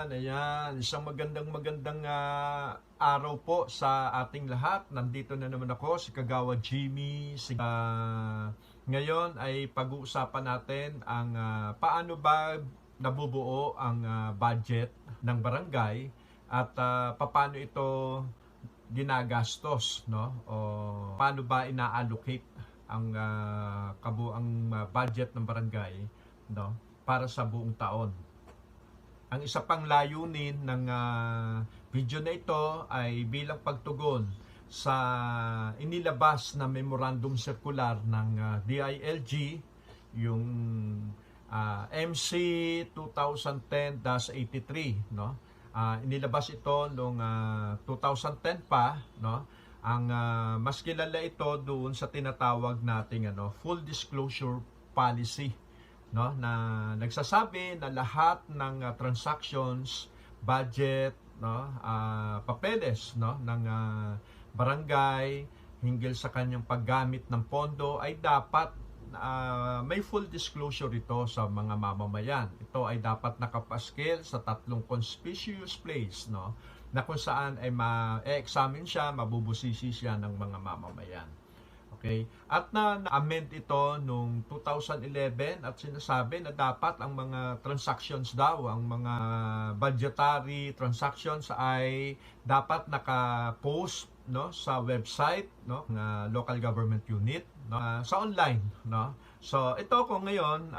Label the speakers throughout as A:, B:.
A: Ayan, isang magandang araw po sa ating lahat. Nandito na naman ako, si Kagawa Jimmy. Ngayon ay pag-uusapan natin ang paano ba nabubuo ang budget ng barangay at paano ito ginagastos, no? O paano ba ina-allocate ang kabuang budget ng barangay, no? Para sa buong taon. Ang isa pang layunin ng video na ito ay bilang pagtugon sa inilabas na memorandum circular ng DILG, yung MC 2010-83, no? Inilabas ito noong 2010 pa, no? Ang mas kilala ito doon sa tinatawag nating full disclosure policy, no, na nagsasabi na lahat ng transactions, budget, no, papeles, no, ng barangay hinggil sa kanyang paggamit ng pondo ay dapat may full disclosure ito sa mga mamamayan. Ito ay dapat nakapaskil sa tatlong conspicuous place, no, na kung saan ay ma-examine siya, mabubusisi siya ng mga mamamayan. Okay? At na-amend ito noong 2011 at sinasabi na dapat ang mga transactions daw, ang mga budgetary transactions ay dapat naka-post, no, sa website, no, ng local government unit, no, sa online, no. So ito ko ngayon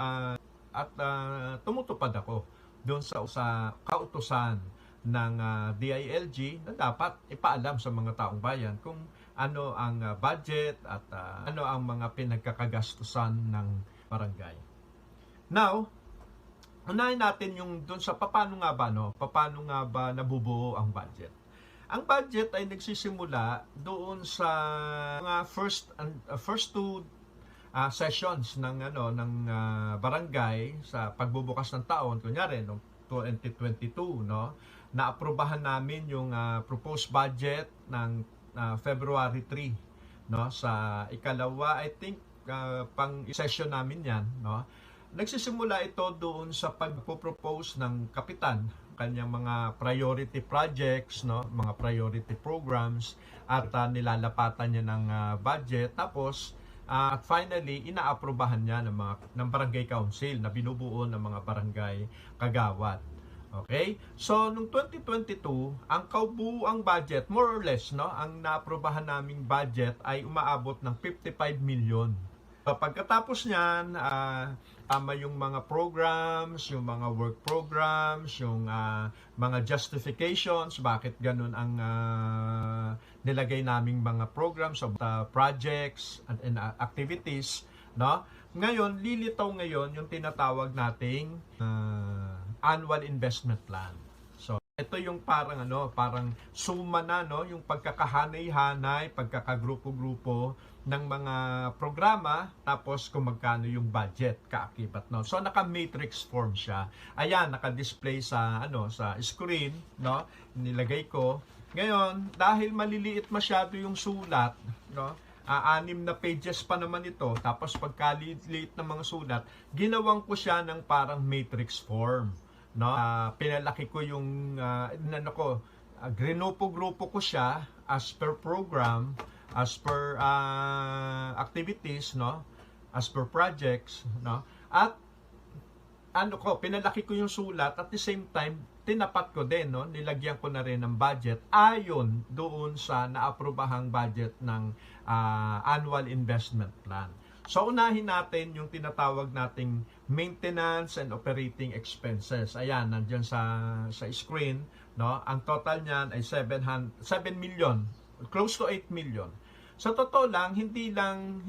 A: tumutupad ako doon sa kautusan ng DILG na dapat ipaalam sa mga taong bayan kung ano ang budget at ano ang mga pinagkakagastusan ng barangay. Now, unahin natin yung doon sa paano nga ba nabubuo ang budget. Ang budget ay nagsisimula doon sa mga first two sessions ng barangay sa pagbubukas ng taon, kunyari noong 2022, no, naaprubahan namin yung proposed budget ng February 3, no, sa ikalawa, I think pang session namin yan, no. Nagsisimula ito doon sa pagpo-propose ng kapitan kanyang mga priority projects, no, mga priority programs at nilalapatan niya ng budget, tapos at finally inaaprubahan niya ng barangay council na binubuo ng mga barangay kagawad. Okay? So, noong 2022, ang kabuuang budget, more or less, no, ang naaprubahan naming budget ay umaabot ng 55 million. So, pagkatapos niyan, tama yung mga programs, yung mga work programs, yung mga justifications, bakit ganun ang nilagay naming mga programs of projects and activities, no? Ngayon, lilitaw ngayon yung tinatawag nating annual investment plan. So, ito yung parang suma na, no, yung pagkakahanay-hanay, pagkakagrupo-grupo ng mga programa, tapos kung magkano yung budget kaakibat, no. So, naka-matrix form siya. Ayan, naka-display sa sa screen, no. Nilagay ko. Ngayon, dahil maliliit masyado yung sulat, no, 6 na pages pa naman ito, tapos pagkaliit ng mga sulat, ginawan ko siya ng parang matrix form, no. Pinalaki ko yung grupo ko siya as per program, as per activities, no, as per projects, no. At pinalaki ko yung sulat, at the same time tinapat ko din, no, nilagyan ko na rin ng budget ayon doon sa naaprobahang budget ng annual investment plan. So, unahin natin yung tinatawag nating maintenance and operating expenses. Ayan, nandiyan sa screen, no. Ang total niyan ay 7 million, close to 8 million. Sa totoo lang, hindi lang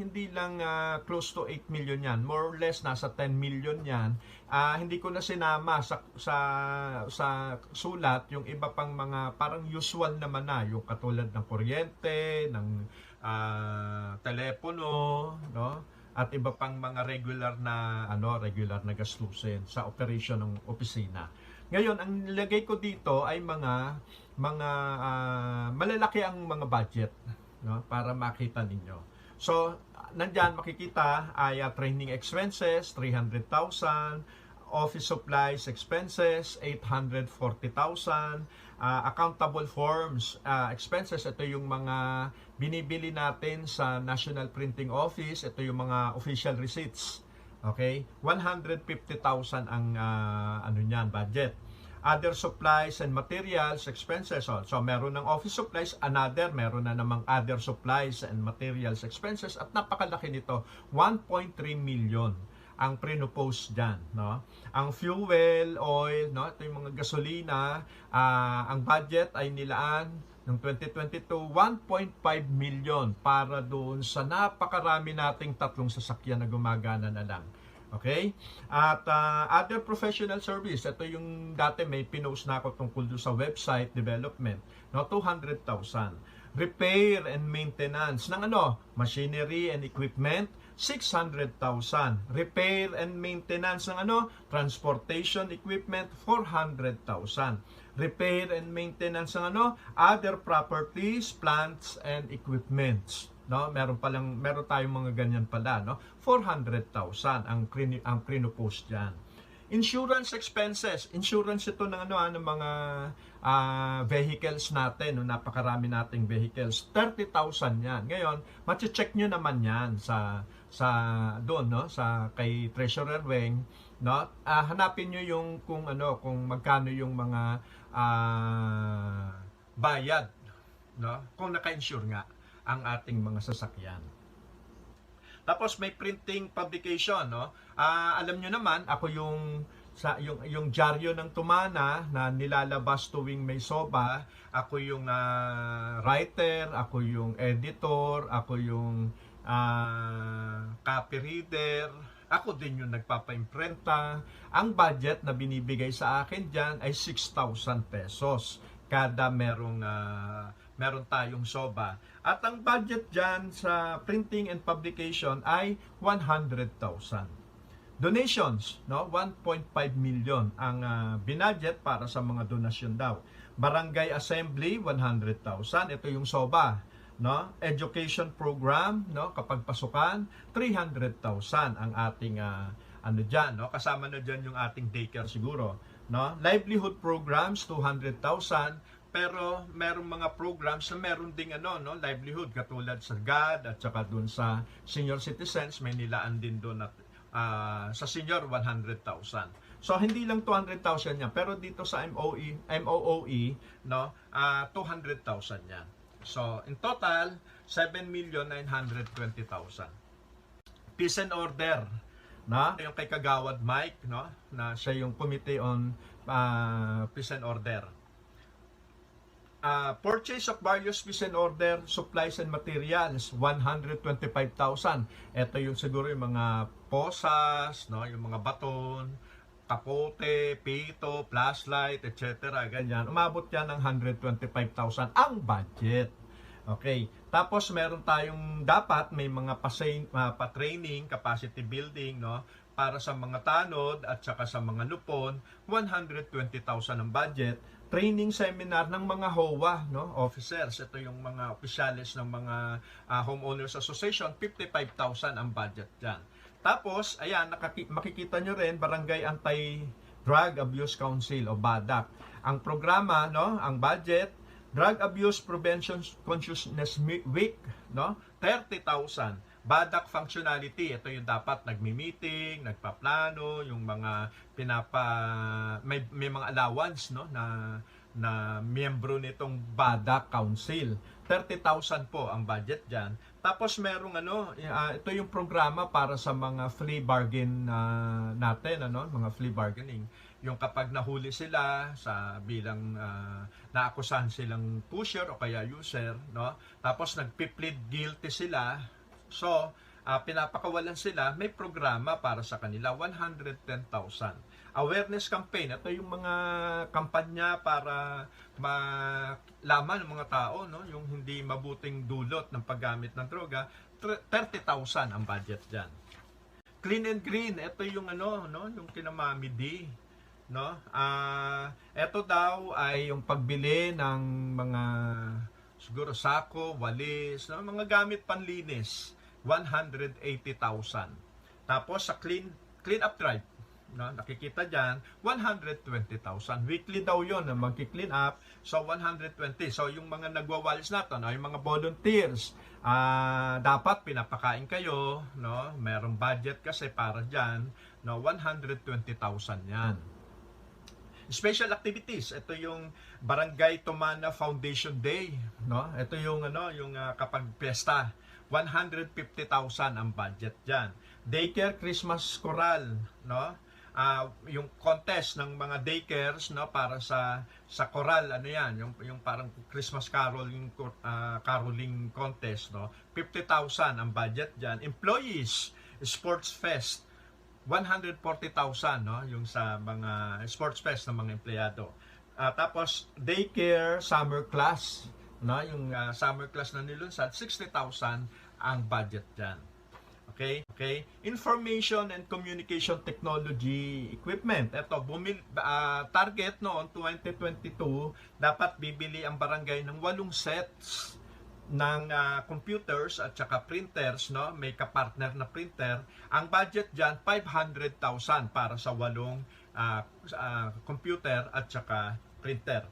A: close to 8 million yan. More or less, nasa 10 million yan. Hindi ko na sinama sa sulat yung iba pang mga parang usual naman na, yung katulad ng kuryente, ng telepono, no? At iba pang mga regular na gastusin sa operation ng opisina. Ngayon, ang nilagay ko dito ay mga malalaki ang mga budget, no, para makita ninyo. So, nandyan makikita ay training expenses, 300,000, office supplies expenses, 840,000. Accountable forms expenses, ito yung mga binibili natin sa National Printing Office, ito yung mga official receipts. Okay? 150,000 ang ano niyan, budget. Other supplies and materials expenses. So meron ng office supplies, meron na namang other supplies and materials expenses, at napakalaki nito, 1.3 million ang pre-propose dyan, no? Ang fuel, oil, no? Ito yung mga gasolina, ang budget ay nilaan ng 2022, 1.5 million para doon sa napakarami nating tatlong sasakyan na gumagana na lang. Okay? At other professional service, ito yung dati may pinost na ako tungkol doon sa website development, no? 200,000. Repair and maintenance ng machinery and equipment, 600,000. Repair and maintenance ng transportation equipment, 400,000. Repair and maintenance ng other properties, plants and equipments. No, meron tayong mga ganyan pala, no? 400,000 ang pre-post diyan. Insurance expenses. Insurance ito ng ng mga vehicles natin, no? Napakarami nating vehicles. 30,000 yan. Ngayon, ma-check nyo naman yan sa doon, no? Sa kay Treasurer Weng, no? Hanapin nyo yung kung magkano yung mga bayad, no? Kung naka-insure nga ang ating mga sasakyan. Tapos may printing publication, no? Alam nyo naman, ako yung dyaryo ng Tumana na nilalabas tuwing may SOBA, ako yung writer, ako yung editor, ako yung copy reader, ako din yung nagpapa-imprenta. Ang budget na binibigay sa akin dyan ay 6,000 pesos kada meron tayong SOBA. At ang budget dyan sa printing and publication ay 100,000. Donations, no? 1.5 million ang binudget para sa mga donasyon daw. Barangay Assembly, 100,000. Ito yung SOBA, no? Education program, no? Kapag pasukan, 300,000 ang ating dyan, no? Kasama na dyan yung ating daycare siguro, no? Livelihood programs, 200,000. Pero merong mga programs na meron ding livelihood, katulad sa GAD at saka dun sa senior citizens, may nilaan din doon at sa senior 100,000. So hindi lang 200,000 yan, pero dito sa MOOE, no, 200,000 yan. So in total, 7,920,000. Peace and order, na yung kay Kagawad Mike, no, na siya yung Committee on Peace and Order. Purchase of various peace and order supplies and materials, 125,000. Ito yung siguro yung mga posas, no, yung mga baton, kapote, pito, flashlight, etc. Ganyan. Umabot yan ng 125,000 ang budget. Okay. Tapos meron tayong dapat may mga pa-training, capacity building, no, para sa mga tanod at saka sa mga lupon, 120,000 ang budget. Training seminar ng mga HOA, no, officers. Ito yung mga opisyalis ng mga Homeowners Association, 55,000 ang budget dyan. Tapos, ayan, makikita nyo rin, Barangay Anti-Drug Abuse Council o BADAC. Ang programa, no, ang budget, Drug Abuse Prevention Consciousness Week, no, 30,000. BADAC functionality, ito yung dapat nagmi-meeting, nagpaplano, yung mga may mga allowance, no, na miyembro nitong BADAC Council. 30,000 po ang budget diyan. Tapos merong ito yung programa para sa mga flea bargain natin, mga flea bargaining. Yung kapag nahuli sila sa bilang naakusahan silang pusher o kaya user, no? Tapos nagpi-plead guilty sila. So, pinapakawalan sila, may programa para sa kanila, 110,000. Awareness campaign, ito yung mga kampanya para malaman ng mga tao, no, yung hindi mabuting dulot ng paggamit ng droga, 30,000 ang budget dyan. Clean and green, ito yung yung kina Mami D, no? Ito daw ay yung pagbili ng mga siguro sako, walis, no, mga gamit panlinis. 180,000. Tapos sa clean up drive, no, nakikita dyan, 120,000. Weekly daw yon na magki-clean up. So, 120. So, yung mga nagwawalis natin, no, yung mga volunteers, dapat pinapakain kayo, no? Merong budget kasi para dyan, no? 120,000 yan. Special activities, ito yung Barangay Tumana Foundation Day, no? Ito yung kapag piyesta, 150,000 ang budget diyan. Daycare Christmas Choral, no? Yung contest ng mga daycares, no, para sa choral, ano yan, yung parang Christmas caroling caroling contest, no? 50,000 ang budget diyan. Employees Sports Fest, 140,000, no, yung sa mga sports fest ng mga empleyado. Tapos daycare summer class, no, yung summer class na nilunsad, 60,000 ang budget diyan. Okay? Information and Communication Technology Equipment. Ito, target noon 2022, dapat bibili ang barangay ng 8 sets ng computers at saka printers, no? May kapartner na printer. Ang budget diyan 500,000 para sa 8 computer at saka printer.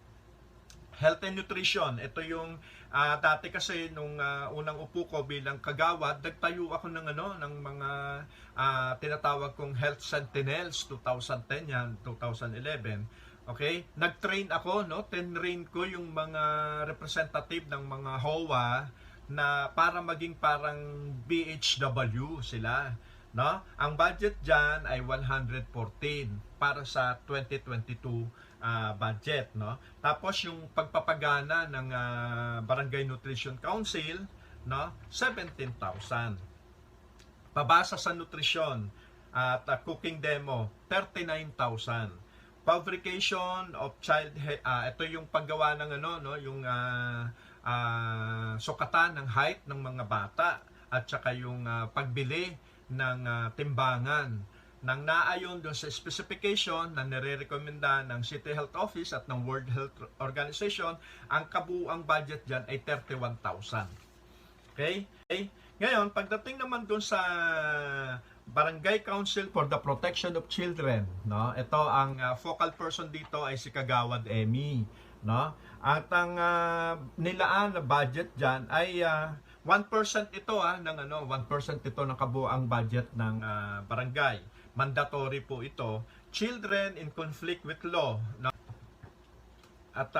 A: Health and Nutrition, ito yung dati kasi nung unang upo ko bilang kagawad, nagtayo ako ng mga tinatawag kong Health Sentinels 2010 yan, 2011. Okay? Nag-train ako, no? Tinrain ko yung mga representative ng mga HOA na para maging parang BHW sila, no? Ang budget diyan ay 114 para sa 2022 budget, no? Tapos yung pagpapagana ng Barangay Nutrition Council, no? 17,000. Pabasa sa nutrisyon at cooking demo, 39,000. Fabrication of child ito yung paggawa ng yung sukatan ng height ng mga bata at saka yung pagbili ng timbangan nang naayon doon sa specification na nire-recommenda ng City Health Office at ng World Health Organization. Ang kabuuang budget dyan ay 31,000. Okay? Ngayon, pagdating naman doon sa Barangay Council for the Protection of Children, no? Ito ang focal person dito ay si Kagawad Emmy, no? At ang nilaan na budget diyan ay 1% ito ng 1% ito ng kabuuang budget ng barangay. Mandatory po ito. Children in conflict with law, no? At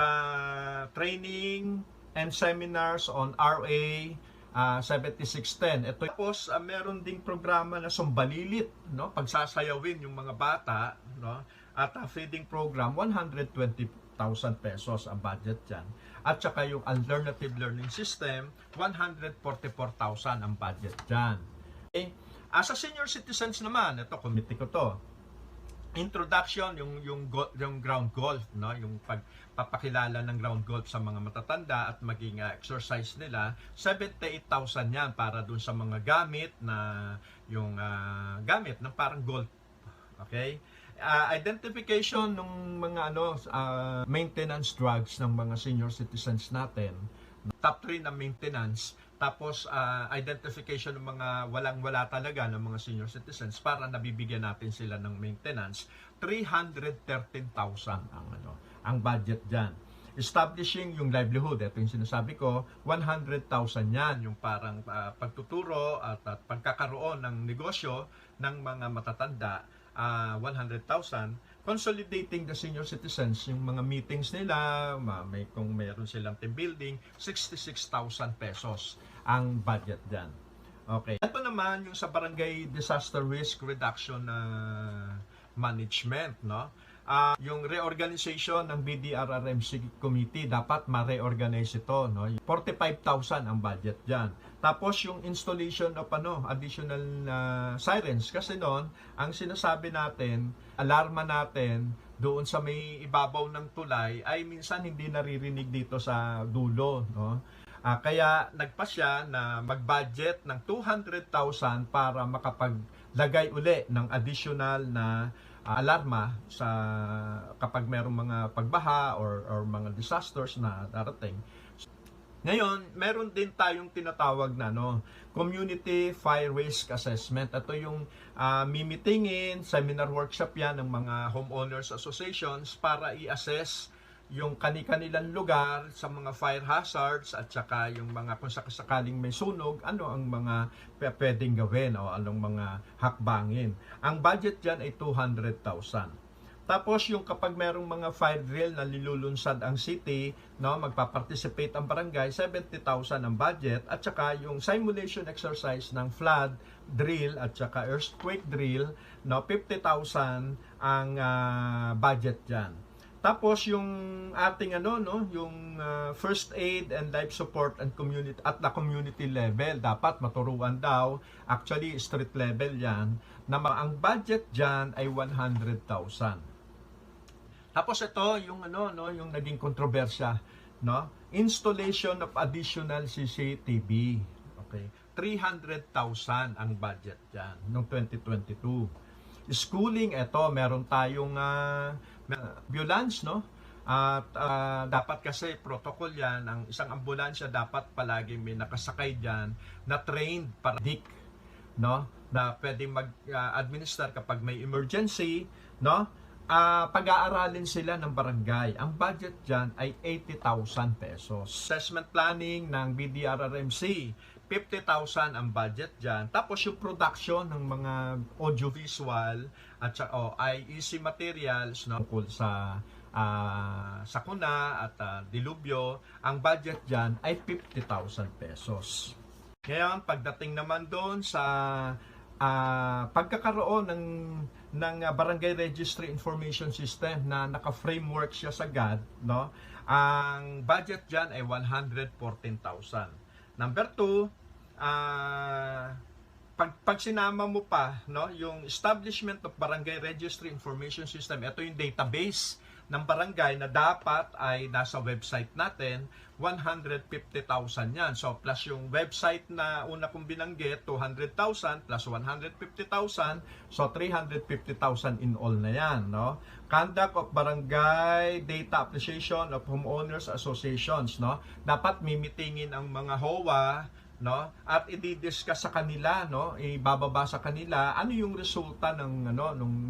A: training and seminars on RA 7610. Ito tapos meron ding programa na sumbalilit, no? Pagsasayawin yung mga bata, no? At feeding program, 120,000 pesos ang budget diyan. At saka yung alternative learning system, 144,000 ang budget diyan. Okay? Sa senior citizens naman, ito committee ko to. Introduction, yung ground golf, no? Yung pagpapakilala ng ground golf sa mga matatanda at maging exercise nila, 78,000 yan para dun sa mga gamit na yung gamit ng parang golf. Okay? Identification ng mga maintenance drugs ng mga senior citizens natin. Top 3 na maintenance, tapos identification ng mga walang-wala talaga ng mga senior citizens para nabibigyan natin sila ng maintenance. 313,000 ang budget diyan. Establishing yung livelihood, ito yung sinasabi ko, 100,000 yan, yung parang pagtuturo at pagkakaroon ng negosyo ng mga matatanda, 100,000. Consolidating the senior citizens, yung mga meetings nila, kung mayroon silang team building, 66,000 pesos ang budget dyan. Okay. Ito naman yung sa Barangay Disaster Risk Reduction Management, no? Yung reorganization ng BDRRMC Committee, dapat ma-reorganize ito, no? 45,000 ang budget dyan. Tapos yung installation of additional sirens, kasi noon ang sinasabi natin, alarma natin doon sa may ibabaw ng tulay ay minsan hindi naririnig dito sa dulo, no? Kaya nagpasya na mag-budget ng 200,000 para makapaglagay uli ng additional na alarma sa kapag mayroong mga pagbaha or mga disasters na darating. Ngayon, meron din tayong tinatawag na Community Fire Risk Assessment. Ito yung mimitingin, seminar workshop yan ng mga homeowners associations para i-assess yung kani-kanilang lugar sa mga fire hazards at saka yung mga kung sakaling may sunog, ano ang mga pwedeng gawin o anong mga hakbangin. Ang budget dyan ay 200,000. Tapos yung kapag merong mga fire drill na nilulunsad ang city, magpa-participate ang barangay, 70,000 ang budget at saka yung simulation exercise ng flood drill at saka earthquake drill, 50,000 ang budget diyan. Tapos yung ating yung first aid and life support and community at the community level dapat maturuan daw, actually street level 'yan, na ang budget diyan ay 100,000. Tapos ito yung yung naging kontrobersya, installation of additional CCTV. Okay. 300,000 ang budget diyan noong 2022. Schooling, ito meron tayong ambulance, at dapat kasi protocol yan, ang isang ambulansya dapat palagi may nakasakay diyan na trained para na pwedeng mag-administer kapag may emergency, pag-aaralin sila ng barangay. Ang budget dyan ay 80,000 pesos. Assessment planning ng BDRRMC, 50,000 ang budget dyan. Tapos yung production ng mga audiovisual at IEC materials tungkol sa sakuna at dilubyo, ang budget dyan ay 50,000 pesos. Ngayon, pagdating naman doon sa pagkakaroon ng Barangay Registry Information System na naka-framework siya sa GAD, ang budget dyan ay 114,000. Number 2, pag sinama mo pa yung establishment of Barangay Registry Information System, ito yung database ng barangay na dapat ay nasa website natin, 150,000 yan. So, plus yung website na una kong binanggit, 200,000 plus 150,000, so 350,000 in all na yan. Conduct of Barangay Data Appreciation of Homeowners Associations. Dapat mimitingin ang mga HOA, at i-discuss sa kanila, ibababa sa kanila ano yung resulta ng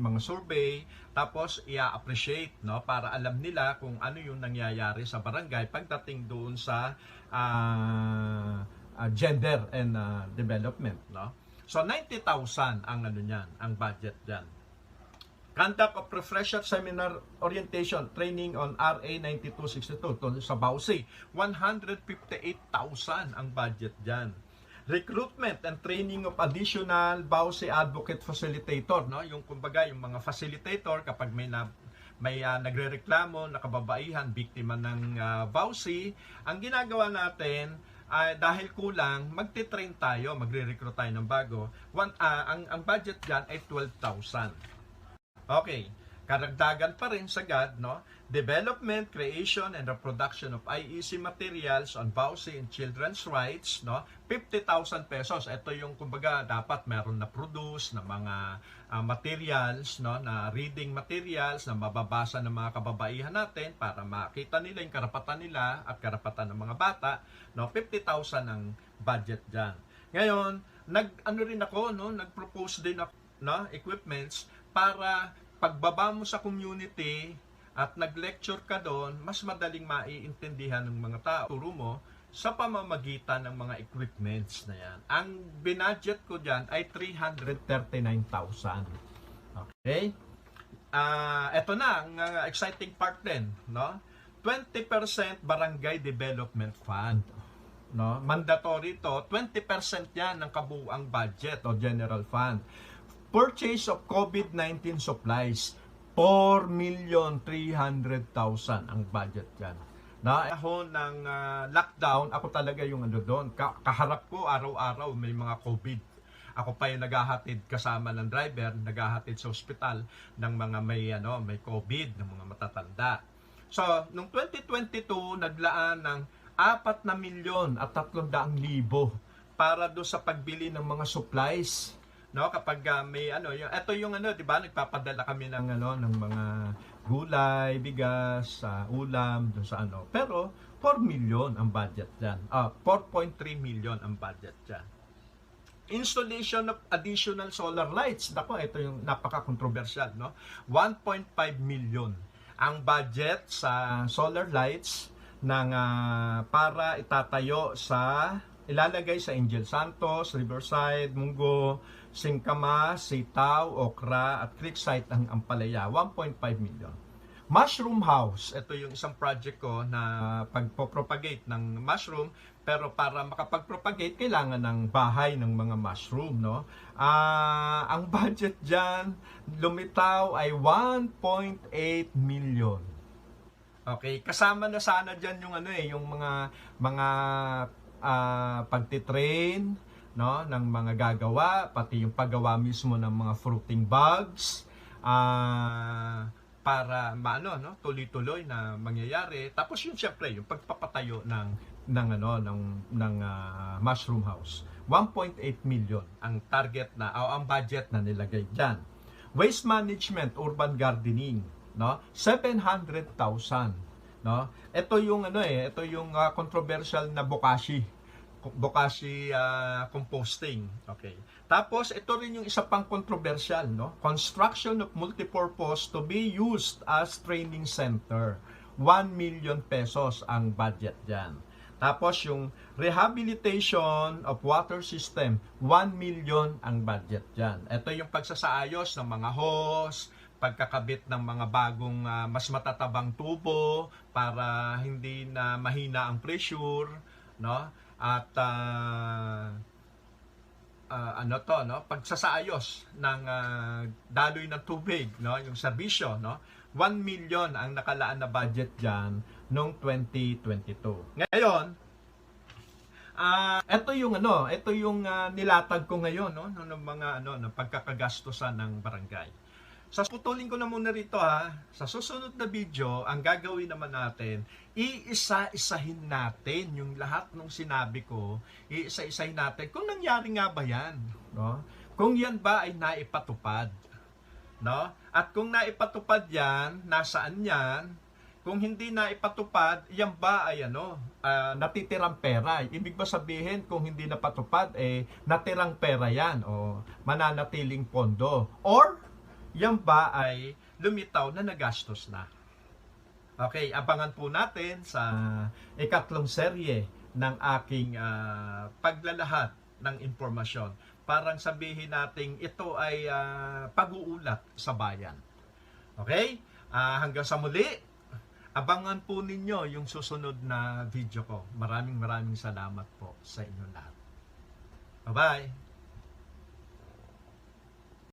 A: mga survey, tapos i-appreciate para alam nila kung ano yung nangyayari sa barangay pagdating doon sa gender and development, So 90,000 ang niyan, ang budget diyan. Conduct of refresher seminar orientation training on RA 9262 sa Bausi, 158,000 ang budget diyan. Recruitment and training of additional Bausi advocate facilitator, yung kumbaga yung mga facilitator kapag may nagrereklamo na kababaihan biktima ng Bausi, ang ginagawa natin dahil kulang, magte-train tayo, magre-recruit tayo ng bago. Ang budget diyan ay 12,000. Okay, karagdagan pa rin sa GAD, development, creation, and reproduction of IEC materials on Bausi and children's rights, 50,000 pesos. Ito yung kumbaga dapat meron na produce na mga materials, na reading materials na mababasa ng mga kababaihan natin para makita nila yung karapatan nila at karapatan ng mga bata, 50,000 ang budget dyan. Ngayon, nag-propose din ako equipments para pagbaba mo sa community at nag-lecture ka doon, mas madaling maiintindihan ng mga tao. Turo mo sa pamamagitan ng mga equipments na yan. Ang binudget ko dyan ay 339,000. Okay? Ito na, ang exciting part din. 20% Barangay Development Fund. Mandatory to, 20% yan ng kabuuang budget o general fund. Purchase of COVID-19 supplies, 4,300,000 ang budget yan. Ahon ng lockdown, ako talaga yung doon. Kaharap ko araw-araw may mga COVID. Ako pa yung naghahatid kasama ng driver, naghahatid sa ospital ng mga may COVID, ng mga matatanda. So, noong 2022, naglaan ng 4,300,000 para do sa pagbili ng mga supplies. Kapag may ito yung 'di ba, nagpapadala kami ng ng mga gulay, bigas, ulam, dun sa ano. Pero 4 million ang budget dyan. 4.3 million ang budget dyan. Installation of additional solar lights. Nako, ito yung napaka-controversial, no? 1.5 million ang budget sa solar lights para itatayo ilalagay sa Angel Santos, Riverside, Mungo, Singkama, Sitaw, Okra at Creekside ang Ampalaya. 1.5 million. Mushroom House, ito yung isang project ko na pagpo-propagate ng mushroom, pero para makapag-propagate kailangan ng bahay ng mga mushroom, no? Ang budget diyan lumitaw ay 1.8 million. Okay, kasama na sana diyan yung yung mga pagtitrain, no, ng mga gagawa, pati yung paggawa mismo ng mga fruiting bags, para no, tuloy-tuloy na mangyayari. Tapos yung syempre yung pagpapatayo ng mushroom house. 1.8 million ang target ang budget na nilagay diyan. Waste management, urban gardening, no? 700,000, no? Ito yung ito yung controversial na bokashi composting. Okay. Tapos ito rin yung isa pang controversial, no? Construction of multipurpose to be used as training center. 1 million pesos ang budget diyan. Tapos yung rehabilitation of water system, 1 million ang budget diyan. Ito yung pagsasaayos ng mga hose, pagkakabit ng mga bagong mas matatabang tubo para hindi na mahina ang pressure, no? At pagsasaayos ng daloy ng tubig, no, yung serbisyo, no. 1 million ang nakalaan na budget diyan noong 2022. Ngayon, ito yung nilatag ko ngayon, no, ng mga ng pagkakagastusan ng barangay. Putulin ko na muna rito sa susunod na video, ang gagawin naman natin, iisa-isahin natin yung lahat ng sinabi ko, iisa-isahin natin kung nangyari nga ba yan, no? Kung yan ba ay naipatupad, no? At kung naipatupad yan, nasaan yan? Kung hindi naipatupad, yan ba ay natitirang pera? Ibig ba sabihin kung hindi napatupad, natirang pera yan o mananatiling pondo? Or yan ba ay lumitaw na nagastos na? Okay, abangan po natin sa ikatlong serye ng aking paglalahad ng impormasyon. Parang sabihin natin ito ay pag-uulat sa bayan. Okay? Hanggang sa muli, abangan po ninyo yung susunod na video ko. Maraming salamat po sa inyo lahat. Bye-bye!